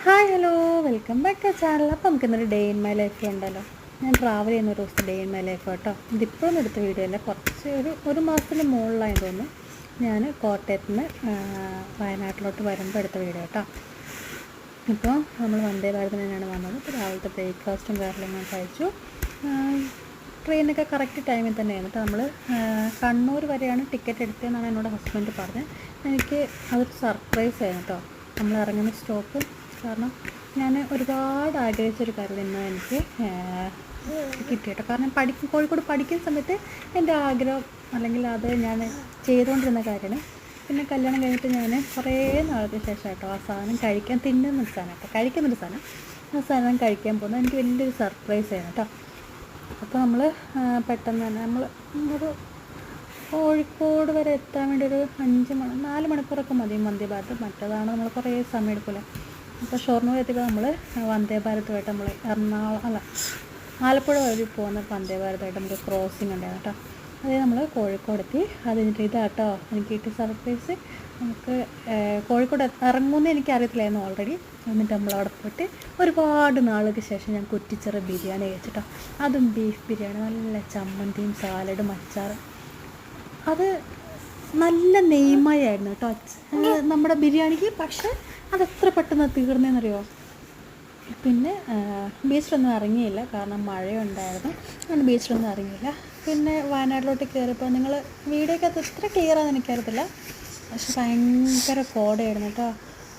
Hi hello welcome back to channel. അപ്പോൾ നമുക്കിന്നൊരു day in my life ഉണ്ടല്ലോ. ഞാൻ ട്രാവൽ ചെയ്യുന്ന ഒരു ദിവസത്തെ ഡേ ഇൻ മൈ ലൈഫ് കേട്ടോ. ഇതിപ്പോഴൊന്നും എടുത്ത വീഡിയോ അല്ല, കുറച്ച് ഒരു മാസത്തിന് മുകളിലായി തോന്നുന്നു. ഞാൻ കോട്ടയത്ത് നിന്ന് വയനാട്ടിലോട്ട് വരുമ്പോൾ എടുത്ത വീഡിയോ കേട്ടോ. ഇപ്പോൾ നമ്മൾ വന്ദേ ഭാരതിന് തന്നെയാണ് വന്നത്. ഇപ്പോൾ രാവിലത്തെ ബ്രേക്ക്ഫാസ്റ്റും കാര്യങ്ങളും കഴിച്ചു. ട്രെയിനൊക്കെ കറക്റ്റ് ടൈമിൽ തന്നെയാണ് കേട്ടോ. നമ്മൾ കണ്ണൂർ വരെയാണ് ടിക്കറ്റ് എടുത്തതെന്നാണ് എന്നോട് ഹസ്ബൻഡ് പറഞ്ഞത്. എനിക്ക് അതൊരു സർപ്രൈസ് ആയിരുന്നു കേട്ടോ, നമ്മൾ ഇറങ്ങുന്ന സ്റ്റോപ്പ്. കാരണം ഞാൻ ഒരുപാട് ആഗ്രഹിച്ചൊരു കാര്യം ഇന്ന് എനിക്ക് കിട്ടി കേട്ടോ. കാരണം കോഴിക്കോട് പഠിക്കുന്ന സമയത്ത് എൻ്റെ ആഗ്രഹം അല്ലെങ്കിൽ അത് ഞാൻ ചെയ്തുകൊണ്ടിരുന്ന കാര്യമാണ്. പിന്നെ കല്യാണം കഴിഞ്ഞിട്ട് ഞാൻ കുറേ നാളത്തെ ശേഷം കേട്ടോ ആ സാധനം തിന്നുന്നൊരു സാധനം കേട്ടോ, കഴിക്കുന്നൊരു സാധനം, ആ സാധനം കഴിക്കാൻ പോകുന്നത് എനിക്ക് വലിയൊരു സർപ്രൈസ് ആയിരുന്നു കേട്ടോ. അപ്പോൾ നമ്മൾ പെട്ടെന്ന് തന്നെ ഒരു കോഴിക്കോട് വരെ എത്താൻ വേണ്ടി ഒരു 4 മണിക്കൂറൊക്കെ മതി വന്ദേ ഭാരത്. മറ്റേതാണ് നമ്മൾ കുറേ സമയം എടുക്കില്ല. അപ്പോൾ ഷൊർണൂർ എത്തിയപ്പോൾ നമ്മൾ വന്ദേ ഭാരതുമായിട്ട് നമ്മൾ ആലപ്പുഴ വഴി പോകുന്ന വന്ദേ ഭാരതമായിട്ട് നമുക്ക് ക്രോസിങ് ഉണ്ടായിരുന്നു കേട്ടോ. അതേ നമ്മൾ കോഴിക്കോട് എത്തി. അത് കഴിഞ്ഞിട്ട് ഇതാട്ടോ എനിക്ക് കിട്ടിയ സർപ്രൈസ്. നമുക്ക് കോഴിക്കോട് ഇറങ്ങുമെന്ന് എനിക്ക് അറിയത്തില്ലായിരുന്നു ഓൾറെഡി. എന്നിട്ട് നമ്മളവിടെ പോയിട്ട് ഒരുപാട് നാൾക്ക് ശേഷം ഞാൻ കുറ്റിച്ചിറ ബിരിയാണി കഴിച്ചിട്ടോ. അതും ബീഫ് ബിരിയാണി, നല്ല ചമ്മന്തിയും സാലഡും അച്ചാറും. അത് നല്ല നെയ്മയായിരുന്നു കേട്ടോ നമ്മുടെ ബിരിയാണിക്ക്. പക്ഷേ അതെത്ര പെട്ടെന്ന് തീർന്നതെന്നറിയോ. പിന്നെ ബീച്ചിലൊന്നും ഇറങ്ങിയില്ല, കാരണം മഴയുണ്ടായിരുന്നു. അങ്ങനെ ബീച്ചിലൊന്നും ഇറങ്ങിയില്ല. പിന്നെ വയനാട്ടിലോട്ട് കയറിയപ്പോൾ നിങ്ങൾ വീഡിയോക്കകത്ത് എത്ര ക്ലിയറാണെന്ന് എനിക്കറിയത്തില്ല, പക്ഷെ ഭയങ്കര കോടയായിരുന്നു കേട്ടോ.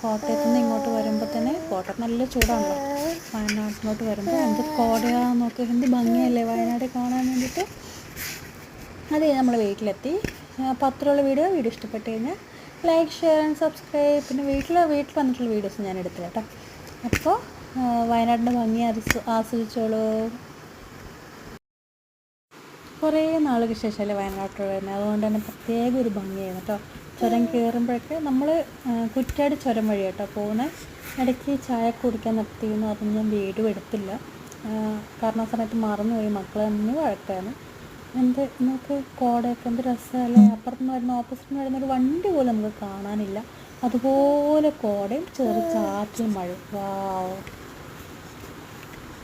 കോട്ടയത്തു നിന്ന് ഇങ്ങോട്ട് വരുമ്പോൾ തന്നെ കോട്ടയത്ത് നല്ല ചൂടാണല്ലോ. വയനാട്ടിലോട്ട് വരുമ്പോൾ എന്ത് കോടയാണെന്ന് നോക്ക്, എന്ത് ഭംഗിയല്ലേ വയനാട് കാണാൻ വേണ്ടിയിട്ട്. അതെ, നമ്മൾ വീട്ടിലെത്തി. അപ്പോൾ അത്രയുള്ള വീഡിയോ ഇഷ്ടപ്പെട്ട് കഴിഞ്ഞാൽ ലൈക്ക്, ഷെയർ ആൻഡ് സബ്സ്ക്രൈബ്. പിന്നെ വീട്ടിൽ വന്നിട്ടുള്ള വീഡിയോസ് ഞാൻ എടുത്തില്ല കേട്ടോ. അപ്പോൾ വയനാടിൻ്റെ ഭംഗി ആസ്വദിച്ചോളൂ. കുറേ നാളുകൾക്ക് ശേഷമല്ലേ വയനാട്ടിൽ വരുന്നത്, അതുകൊണ്ട് തന്നെ പ്രത്യേക ഒരു ഭംഗിയായിരുന്നു കേട്ടോ. ചുരം കയറുമ്പോഴൊക്കെ നമ്മൾ കുറ്റ്യാടി ചുരം വഴി കേട്ടോ പോകുന്നത്. ഇടയ്ക്ക് ചായ കുടിക്കാൻ നിർത്തിയെന്ന് പറഞ്ഞ് ഞാൻ വീഡിയോ എടുത്തില്ല, കാരണം ആ സമയത്ത് മറന്നുപോയി. മക്കളെ അന്ന് വഴക്കായിരുന്നു. നമുക്ക് കോടയൊക്കെ എന്ത് രസമല്ലേ. അപ്പുറത്തുനിന്ന് വരുന്ന ഓപ്പോസിറ്റ് നിന്ന് വരുന്ന ഒരു വണ്ടി പോലും നമുക്ക് കാണാനില്ല. അതുപോലെ കോടയും ചെറു ചാറ്റൽ മഴ. വാവ്.